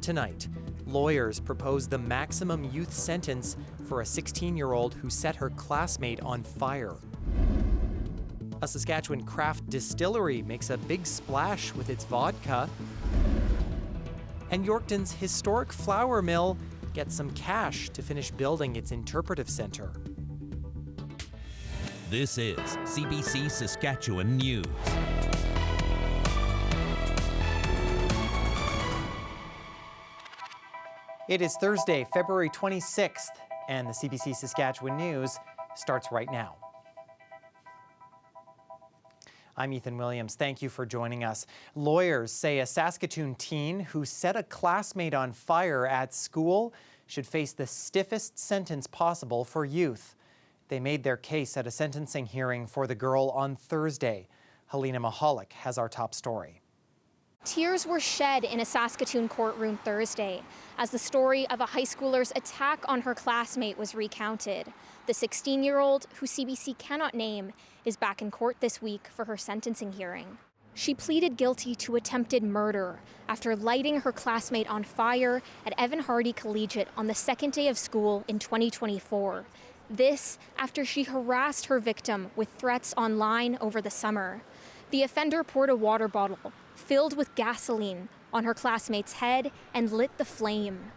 Tonight, lawyers propose the maximum youth sentence for a 16-year-old who set her classmate on fire. A Saskatchewan craft distillery makes a big splash with its vodka. And Yorkton's historic flour mill gets some cash to finish building its interpretive center. This is CBC Saskatchewan News. It is Thursday, February 26th, and the CBC Saskatchewan News starts right now. I'm Ethan Williams. Thank you for joining us. Lawyers say a Saskatoon teen who set a classmate on fire at school should face the stiffest sentence possible for youth. They made their case at a sentencing hearing for the girl on Thursday. Helena Mahalik has our top story. Tears were shed in a Saskatoon courtroom Thursday as the story of a high schooler's attack on her classmate was recounted. The 16-year-old, who CBC cannot name, is back in court this week for her sentencing hearing. She pleaded guilty to attempted murder after lighting her classmate on fire at Evan Hardy Collegiate on the second day of school in 2024. This after she harassed her victim with threats online over the summer. The offender poured a water bottle filled with gasoline on her classmate's head and lit the flame.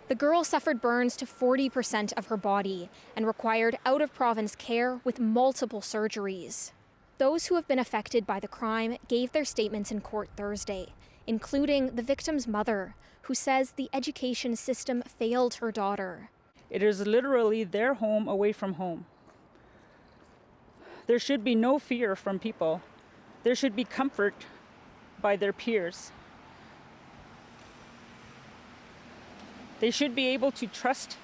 The girl suffered burns to 40% of her body and required out-of-province care with multiple surgeries. Those who have been affected by the crime gave their statements in court Thursday, including the victim's mother, who says the education system failed her daughter. It is literally their home away from home. There should be no fear from people. There should be comfort by their peers. They should be able to trust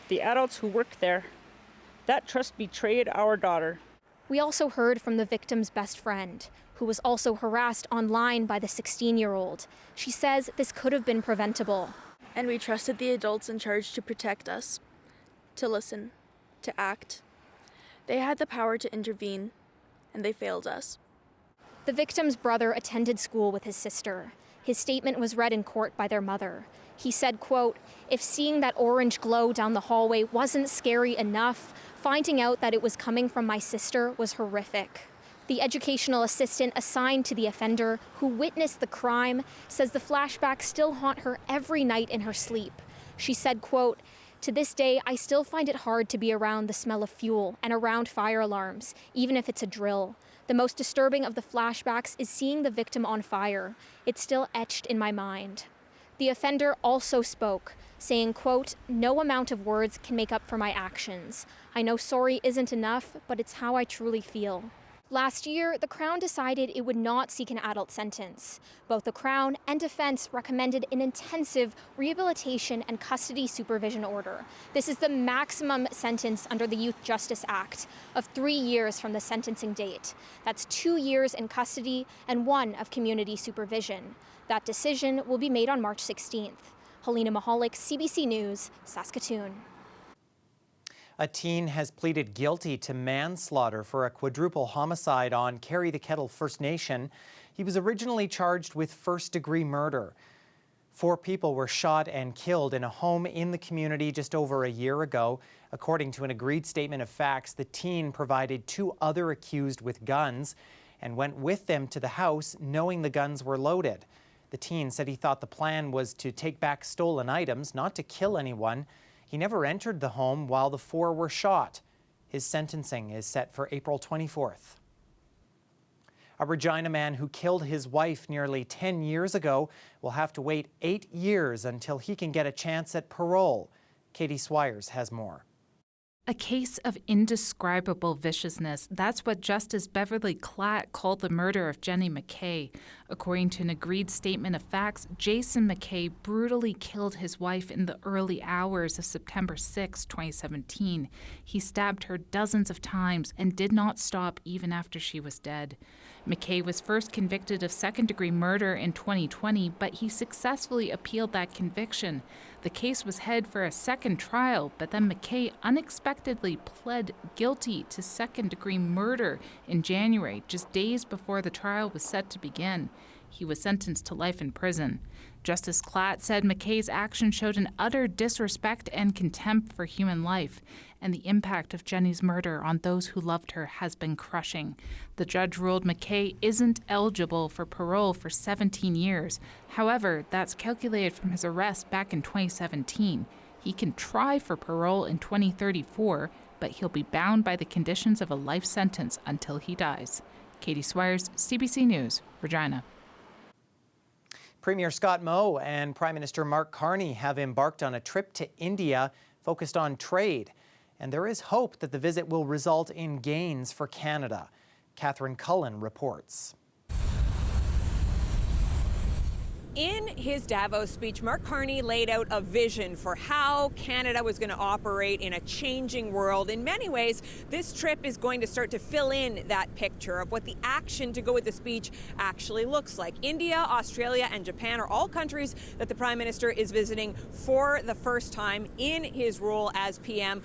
the adults who work there. That trust betrayed our daughter. We also heard from the victim's best friend, who was also harassed online by the 16-year-old. She says this could have been preventable. And we trusted the adults in charge to protect us, to listen, to act. They had the power to intervene, and they failed us. The victim's brother attended school with his sister. His statement was read in court by their mother. He said, quote, "If seeing that orange glow down the hallway wasn't scary enough, finding out that it was coming from my sister was horrific." The educational assistant assigned to the offender, who witnessed the crime, says the flashbacks still haunt her every night in her sleep. She said, quote, "To this day, I still find it hard to be around the smell of fuel and around fire alarms, even if it's a drill. The most disturbing of the flashbacks is seeing the victim on fire. It's still etched in my mind." The offender also spoke, saying, quote, "No amount of words can make up for my actions. I know sorry isn't enough, but it's how I truly feel." Last year, the Crown decided it would not seek an adult sentence. Both the Crown and defense recommended an intensive rehabilitation and custody supervision order. This is the maximum sentence under the Youth Justice Act of 3 years from the sentencing date. That's 2 years in custody and 1 of community supervision. That decision will be made on March 16th. Helena Mahalik, CBC News, Saskatoon. A teen has pleaded guilty to manslaughter for a quadruple homicide on Carry the Kettle First Nation. He was originally charged with first-degree murder. 4 people were shot and killed in a home in the community just over a year ago. According to an agreed statement of facts, the teen provided 2 other accused with guns and went with them to the house knowing the guns were loaded. The teen said he thought the plan was to take back stolen items, not to kill anyone. He never entered the home while the 4 were shot. His sentencing is set for April 24th. A Regina man who killed his wife nearly 10 years ago will have to wait 8 years until he can get a chance at parole. Katie Swires has more. A case of indescribable viciousness. That's what Justice Beverly Klatt called the murder of Jenny McKay. According to an agreed statement of facts, Jason McKay brutally killed his wife in the early hours of September 6, 2017. He stabbed her dozens of times and did not stop even after she was dead. McKay was first convicted of second-degree murder in 2020, but he successfully appealed that conviction. The case was headed for a second trial, but then McKay unexpectedly pled guilty to second-degree murder in January, just days before the trial was set to begin. He was sentenced to life in prison. Justice Klatt said McKay's action showed an utter disrespect and contempt for human life, and the impact of Jenny's murder on those who loved her has been crushing. The judge ruled McKay isn't eligible for parole for 17 years. However, that's calculated from his arrest back in 2017. He can try for parole in 2034, but he'll be bound by the conditions of a life sentence until he dies. Katie Swires, CBC News, Regina. Premier Scott Moe and Prime Minister Mark Carney have embarked on a trip to India focused on trade. And there is hope that the visit will result in gains for Canada. Catherine Cullen reports. In his Davos speech, Mark Carney laid out a vision for how Canada was going to operate in a changing world. In many ways, this trip is going to start to fill in that picture of what the action to go with the speech actually looks like. India, Australia, and Japan are all countries that the Prime Minister is visiting for the first time in his role as PM.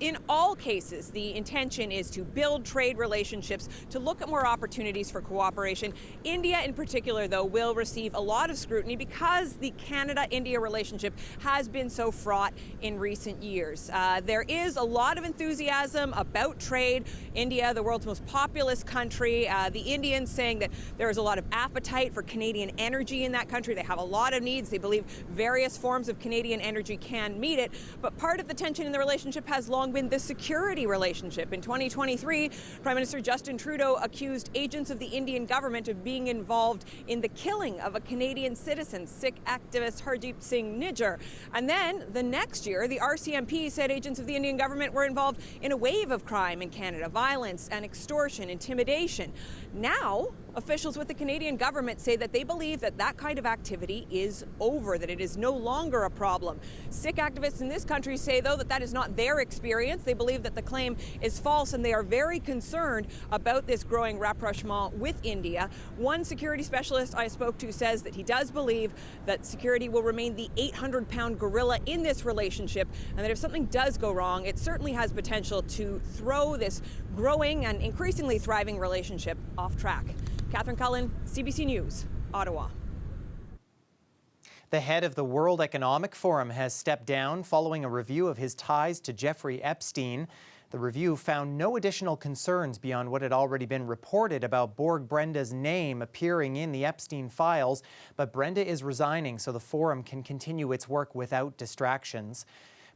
In all cases, the intention is to build trade relationships, to look at more opportunities for cooperation. India in particular, though, will receive a lot of scrutiny because the Canada-India relationship has been so fraught in recent years. There is a lot of enthusiasm about trade. India, the world's most populous country, the Indians saying that there is a lot of appetite for Canadian energy in that country. They have a lot of needs. They believe various forms of Canadian energy can meet it. But part of the tension in the relationship has long been the security relationship. In 2023, Prime Minister Justin Trudeau accused agents of the Indian government of being involved in the killing of a Canadian citizen, Sikh activist Hardeep Singh Nijjar. And then the next year, the RCMP said agents of the Indian government were involved in a wave of crime in Canada, violence and extortion, intimidation. Now, officials with the Canadian government say that they believe that that kind of activity is over, that it is no longer a problem. Sikh activists in this country say, though, that that is not their experience. They believe that the claim is false, and they are very concerned about this growing rapprochement with India. One security specialist I spoke to says that he does believe that security will remain the 800-pound gorilla in this relationship, and that if something does go wrong, it certainly has potential to throw this growing and increasingly thriving relationship off track. Catherine Cullen, CBC News, Ottawa. The head of the World Economic Forum has stepped down following a review of his ties to Jeffrey Epstein. The review found no additional concerns beyond what had already been reported about Borg Brenda's name appearing in the Epstein files, but Brenda is resigning so the forum can continue its work without distractions.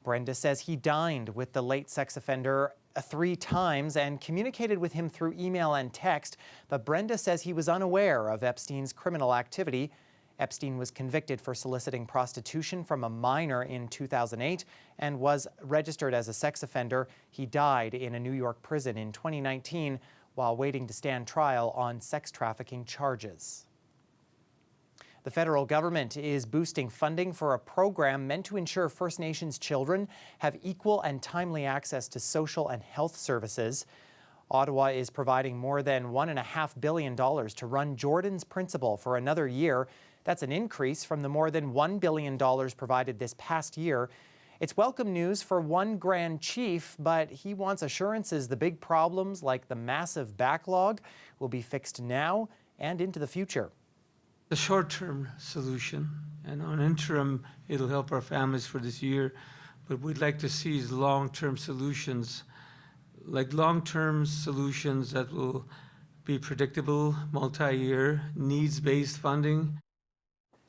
Brenda says he dined with the late sex offender 3 times and communicated with him through email and text, but Brenda says he was unaware of Epstein's criminal activity. Epstein was convicted for soliciting prostitution from a minor in 2008 and was registered as a sex offender. He died in a New York prison in 2019 while waiting to stand trial on sex trafficking charges. The federal government is boosting funding for a program meant to ensure First Nations children have equal and timely access to social and health services. Ottawa is providing more than $1.5 billion to run Jordan's Principle for another year. That's an increase from the more than $1 billion provided this past year. It's welcome news for one Grand Chief, but he wants assurances the big problems like the massive backlog will be fixed now and into the future. The short-term solution, and on interim, it'll help our families for this year, but we'd like to see long-term solutions, like long-term solutions that will be predictable, multi-year, needs-based funding.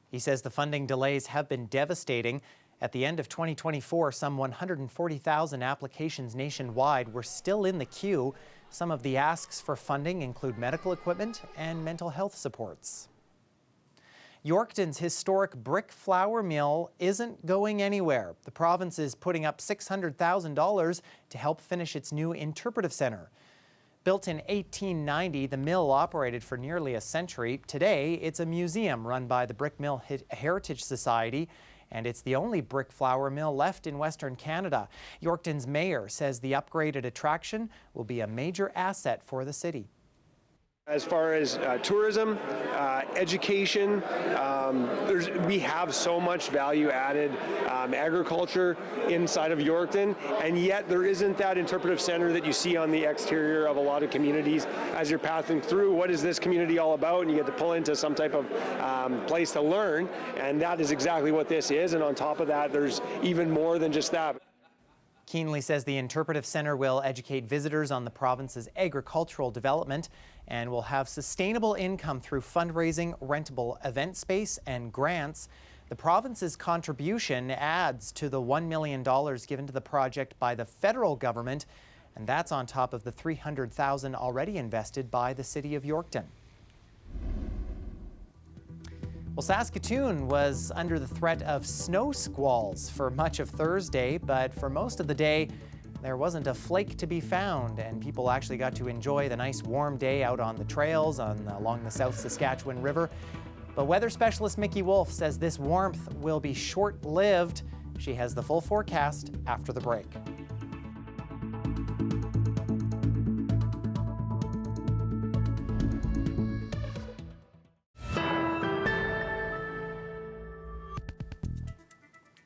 He says the funding delays have been devastating. At the end of 2024, some 140,000 applications nationwide were still in the queue. Some of the asks for funding include medical equipment and mental health supports. Yorkton's historic brick flour mill isn't going anywhere. The province is putting up $600,000 to help finish its new interpretive center. Built in 1890, the mill operated for nearly a century. Today, it's a museum run by the Brick Mill Heritage Society, and it's the only brick flour mill left in Western Canada. Yorkton's mayor says the upgraded attraction will be a major asset for the city. As far as tourism, education, we have so much value-added agriculture inside of Yorkton, and yet there isn't that interpretive center that you see on the exterior of a lot of communities as you're passing through. What is this community all about? And you get to pull into some type of place to learn, and that is exactly what this is. And on top of that, there's even more than just that. Keenly says the Interpretive Centre will educate visitors on the province's agricultural development and will have sustainable income through fundraising, rentable event space, and grants. The province's contribution adds to the $1 million given to the project by the federal government, and that's on top of the $300,000 already invested by the City of Yorkton. Well, Saskatoon was under the threat of snow squalls for much of Thursday, but for most of the day, there wasn't a flake to be found, and people actually got to enjoy the nice warm day out on the trails along the South Saskatchewan River. But weather specialist Mickey Wolf says this warmth will be short-lived. She has the full forecast after the break.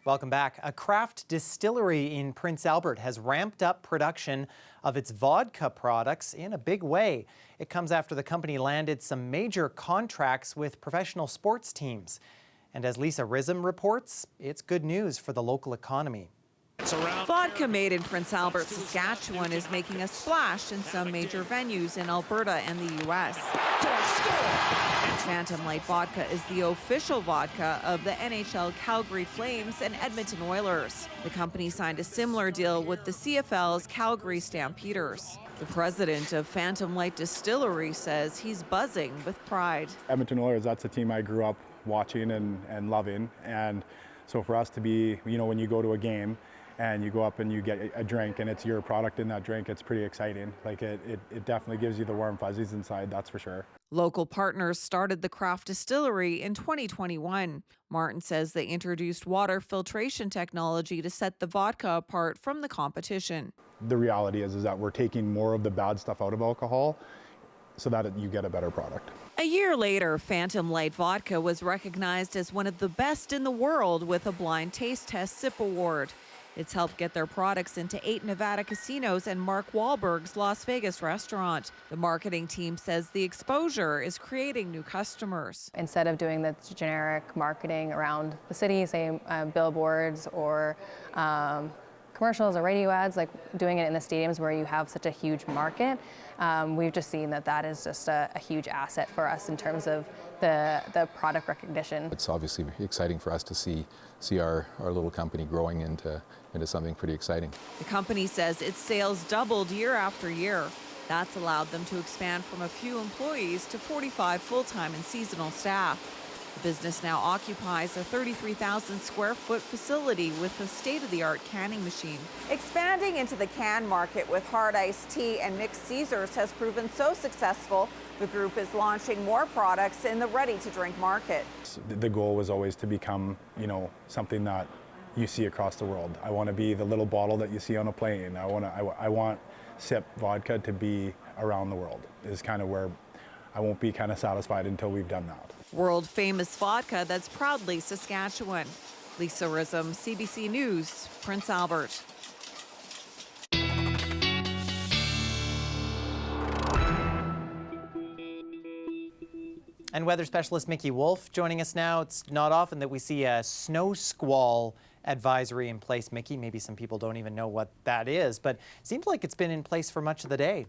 Welcome back. A craft distillery in Prince Albert has ramped up production of its vodka products in a big way. It comes after the company landed some major contracts with professional sports teams. And as Lisa Rism reports, it's good news for the local economy. Vodka made in Prince Albert, Saskatchewan is making a splash in some major venues in Alberta and the U.S. Phantom Light Vodka is the official vodka of the NHL Calgary Flames and Edmonton Oilers. The company signed a similar deal with the CFL's Calgary Stampeders. The president of Phantom Light Distillery says he's buzzing with pride. Edmonton Oilers, that's a team I grew up watching and loving. And so for us to be, when you go to a game, and you go up and you get a drink and it's your product in that drink, it's pretty exciting. Like it definitely gives you the warm fuzzies inside, that's for sure. Local partners started the craft distillery in 2021. Martin says they introduced water filtration technology to set the vodka apart from the competition. The reality is that we're taking more of the bad stuff out of alcohol so that you get a better product. A year later, Phantom Light Vodka was recognized as one of the best in the world with a blind taste test SIP award. It's helped get their products into 8 Nevada casinos and Mark Wahlberg's Las Vegas restaurant. The marketing team says the exposure is creating new customers. Instead of doing the generic marketing around the city, say billboards or commercials or radio ads, like doing it in the stadiums where you have such a huge market, we've just seen that is just a huge asset for us in terms of the product recognition. It's obviously exciting for us to see our little company growing into something pretty exciting. The company says its sales doubled year after year. That's allowed them to expand from a few employees to 45 full-time and seasonal staff. The business now occupies a 33,000 square foot facility with a state-of-the-art canning machine. Expanding into the can market with hard iced tea and mixed Caesars has proven so successful, the group is launching more products in the ready-to-drink market. The goal was always to become, something that you see across the world. I want to be the little bottle that you see on a plane. I want SIP vodka to be around the world, is kind of where I won't be kind of satisfied until we've done that. World famous vodka that's proudly Saskatchewan. Lisa Rism, CBC News, Prince Albert. And weather specialist Mickey Wolf joining us now. It's not often that we see a snow squall advisory in place, Mickey. Maybe some people don't even know what that is, but it seems like it's been in place for much of the day.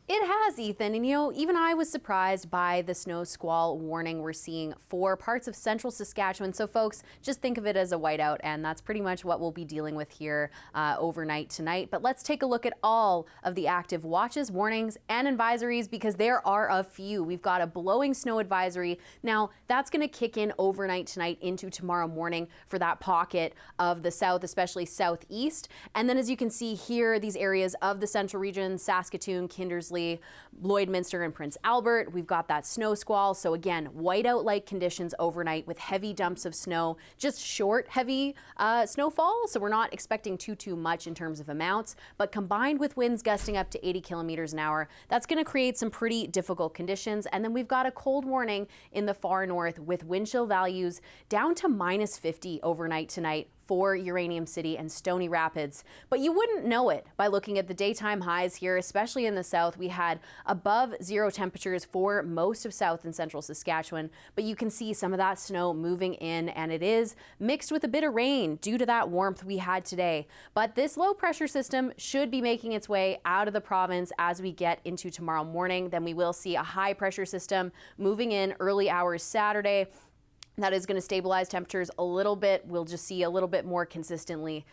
It has, Ethan, and even I was surprised by the snow squall warning we're seeing for parts of central Saskatchewan. So folks, just think of it as a whiteout, and that's pretty much what we'll be dealing with here overnight tonight. But let's take a look at all of the active watches, warnings, and advisories, because there are a few. We've got a blowing snow advisory. Now, that's going to kick in overnight tonight into tomorrow morning for that pocket of the south, especially southeast. And then as you can see here, these areas of the central region, Saskatoon, Kindersley, Wellesley, Lloydminster and Prince Albert. We've got that snow squall. So again, whiteout-like conditions overnight with heavy dumps of snow, just short, heavy snowfall. So we're not expecting too much in terms of amounts, but combined with winds gusting up to 80 kilometers an hour, that's going to create some pretty difficult conditions. And then we've got a cold warning in the far north with wind chill values down to -50 overnight tonight for Uranium City and Stony Rapids. But you wouldn't know it by looking at the daytime highs here, especially in the south. We had above zero temperatures for most of south and central Saskatchewan, but you can see some of that snow moving in, and it is mixed with a bit of rain due to that warmth we had today. But this low pressure system should be making its way out of the province as we get into tomorrow morning. Then we will see a high pressure system moving in early hours Saturday. That is going to stabilize temperatures a little bit. We'll just see a little bit more consistency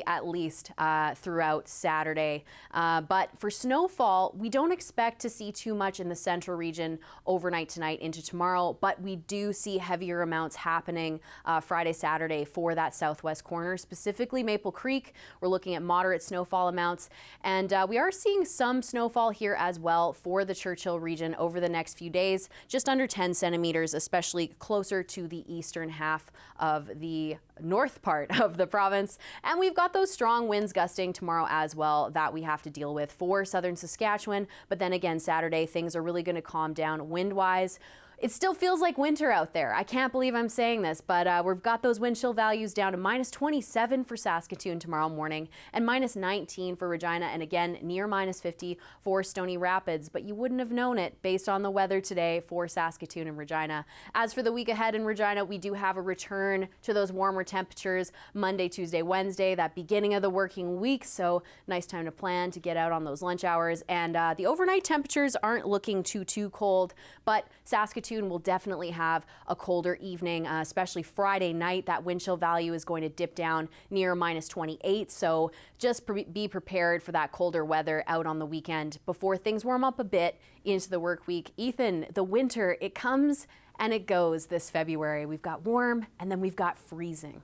at least throughout Saturday. But for snowfall, we don't expect to see too much in the central region overnight tonight into tomorrow, but we do see heavier amounts happening Friday, Saturday for that southwest corner, specifically Maple Creek. We're looking at moderate snowfall amounts, and we are seeing some snowfall here as well for the Churchill region over the next few days, just under 10 centimeters, especially closer to the eastern half of the north part of the province. And we've got those strong winds gusting tomorrow as well that we have to deal with for southern Saskatchewan. But then again, Saturday, things are really going to calm down wind-wise. It still feels like winter out there. I can't believe I'm saying this, but we've got those wind chill values down to -27 for Saskatoon tomorrow morning and -19 for Regina, and again near -50 for Stony Rapids. But you wouldn't have known it based on the weather today for Saskatoon and Regina. As for the week ahead in Regina, we do have a return to those warmer temperatures Monday, Tuesday, Wednesday, that beginning of the working week. So nice time to plan to get out on those lunch hours. And the overnight temperatures aren't looking too cold, but Saskatoon will definitely have a colder evening, especially Friday night. That wind chill value is going to dip down near -28. So just be prepared for that colder weather out on the weekend before things warm up a bit into the work week. Ethan, the winter, it comes and it goes this February. We've got warm and then we've got freezing.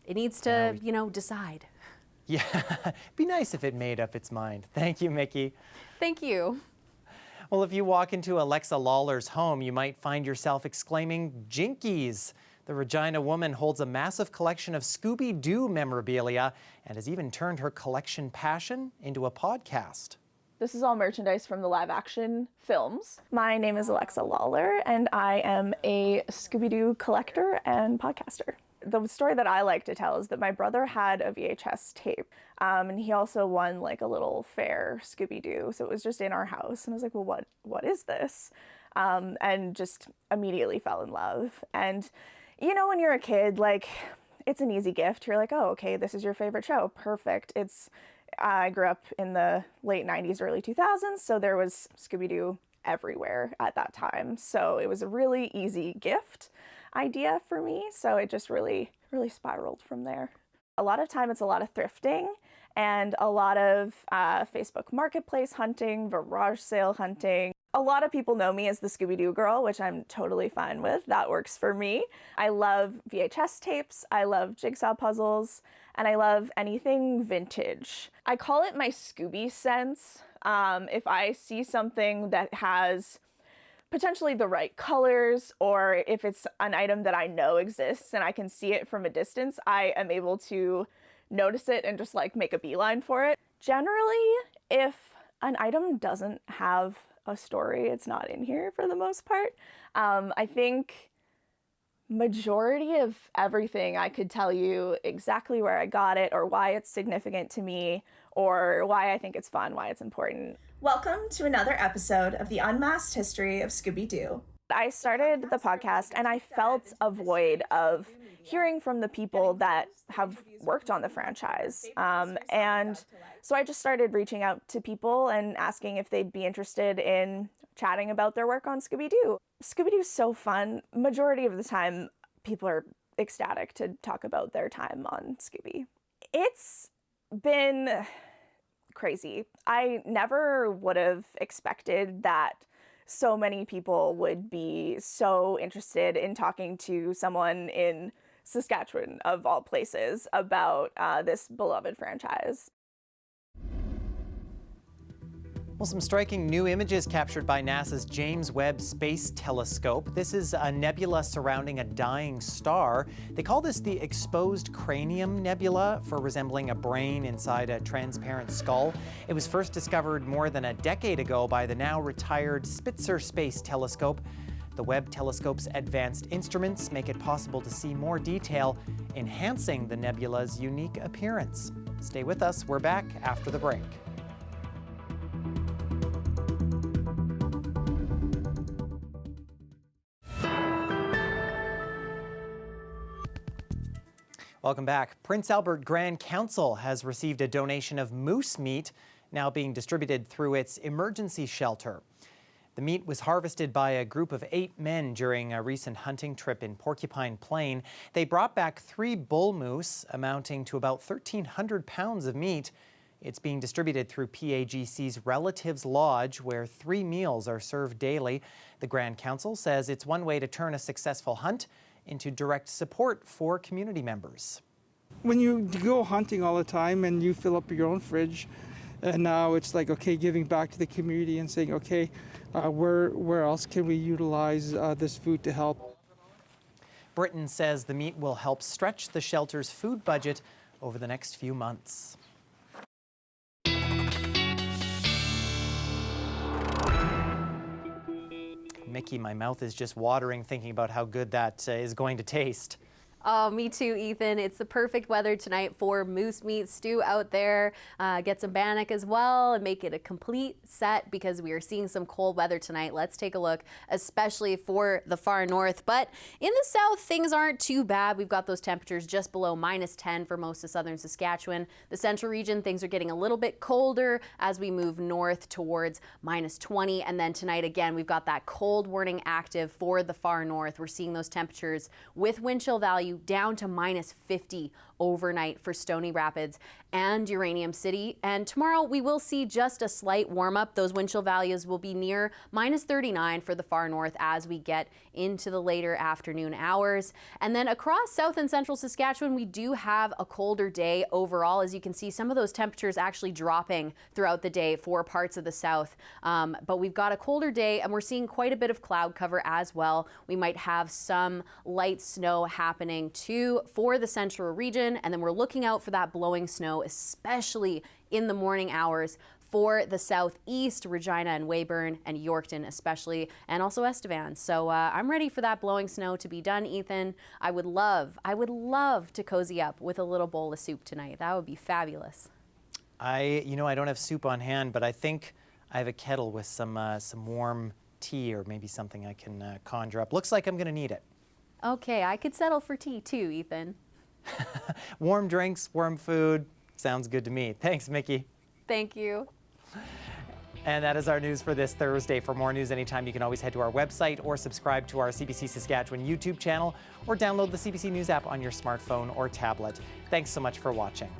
It needs to, decide. Yeah, it'd be nice if it made up its mind. Thank you, Mickey. Thank you. Well, if you walk into Alexa Lawler's home, you might find yourself exclaiming, "Jinkies!" The Regina woman holds a massive collection of Scooby-Doo memorabilia and has even turned her collection passion into a podcast. This is all merchandise from the live action films. My name is Alexa Lawler, and I am a Scooby-Doo collector and podcaster. The story that I like to tell is that my brother had a VHS tape, and he also won like a little fair Scooby-Doo, so it was just in our house, and I was like, well, what is this? And just immediately fell in love. And when you're a kid, like, it's an easy gift. You're like, oh, okay, this is your favorite show, perfect. I grew up in the late 90s, early 2000s, so there was Scooby-Doo everywhere at that time, so it was a really easy gift idea for me, so it just really spiraled from there. A lot of time it's a lot of thrifting and a lot of Facebook Marketplace hunting, garage sale hunting. A lot of people know me as the Scooby-Doo girl, which I'm totally fine with. That works for me. I love VHS tapes, I love jigsaw puzzles, and I love anything vintage. I call it my Scooby sense. If I see something that has potentially the right colors, or if it's an item that I know exists and I can see it from a distance, I am able to notice it and just like make a beeline for it. Generally, if an item doesn't have a story, it's not in here for the most part. I think majority of everything I could tell you exactly where I got it or why it's significant to me or why I think it's fun, why it's important. Welcome to another episode of the Unmasked History of Scooby-Doo. I started the podcast and I felt a void of hearing from the people that have worked on the franchise. And so I just started reaching out to people and asking if they'd be interested in chatting about their work on Scooby-Doo. Scooby-Doo's so fun. Majority of the time, people are ecstatic to talk about their time on Scooby. It's been crazy. I never would have expected that so many people would be so interested in talking to someone in Saskatchewan, of all places, about this beloved franchise. Well, some striking new images captured by NASA's James Webb Space Telescope. This is a nebula surrounding a dying star. They call this the exposed cranium nebula for resembling a brain inside a transparent skull. It was first discovered more than a decade ago by the now retired Spitzer Space Telescope. The Webb telescope's advanced instruments make it possible to see more detail, enhancing the nebula's unique appearance. Stay with us. We're back after the break. Welcome back. Prince Albert Grand Council has received a donation of moose meat, now being distributed through its emergency shelter. The meat was harvested by a group of 8 men during a recent hunting trip in Porcupine Plain. They brought back 3 bull moose, amounting to about 1,300 pounds of meat. It's being distributed through PAGC's Relatives Lodge, where 3 meals are served daily. The Grand Council says it's one way to turn a successful hunt into direct support for community members. When you go hunting all the time and you fill up your own fridge, and now it's like, okay, giving back to the community and saying, okay, where else can we utilize this food to help? Britton says the meat will help stretch the shelter's food budget over the next few months. Mickey, my mouth is just watering thinking about how good that is going to taste. Oh, me too, Ethan. It's the perfect weather tonight for moose meat stew out there. Get some bannock as well and make it a complete set because we are seeing some cold weather tonight. Let's take a look, especially for the far north. But in the south, things aren't too bad. We've got those temperatures just below -10 for most of southern Saskatchewan. The central region, things are getting a little bit colder as we move north towards -20. And then tonight, again, we've got that cold warning active for the far north. We're seeing those temperatures with wind chill value down to -50 overnight for Stony Rapids and Uranium City. And tomorrow we will see just a slight warm up. Those wind chill values will be near -39 for the far north as we get into the later afternoon hours. And then across south and central Saskatchewan, we do have a colder day overall. As you can see, some of those temperatures actually dropping throughout the day for parts of the south. But we've got a colder day and we're seeing quite a bit of cloud cover as well. We might have some light snow happening too for the central region. And then we're looking out for that blowing snow, especially in the morning hours for the southeast, Regina and Weyburn and Yorkton especially, and also Estevan. So I'm ready for that blowing snow to be done, Ethan. I would love to cozy up with a little bowl of soup tonight. That would be fabulous. I don't have soup on hand, but I think I have a kettle with some warm tea or maybe something I can conjure up. Looks like I'm gonna need it. Okay, I could settle for tea too, Ethan. Warm drinks, warm food, sounds good to me. Thanks, Mickey. Thank you. And that is our news for this Thursday. For more news anytime, you can always head to our website or subscribe to our CBC Saskatchewan YouTube channel or download the CBC News app on your smartphone or tablet. Thanks so much for watching.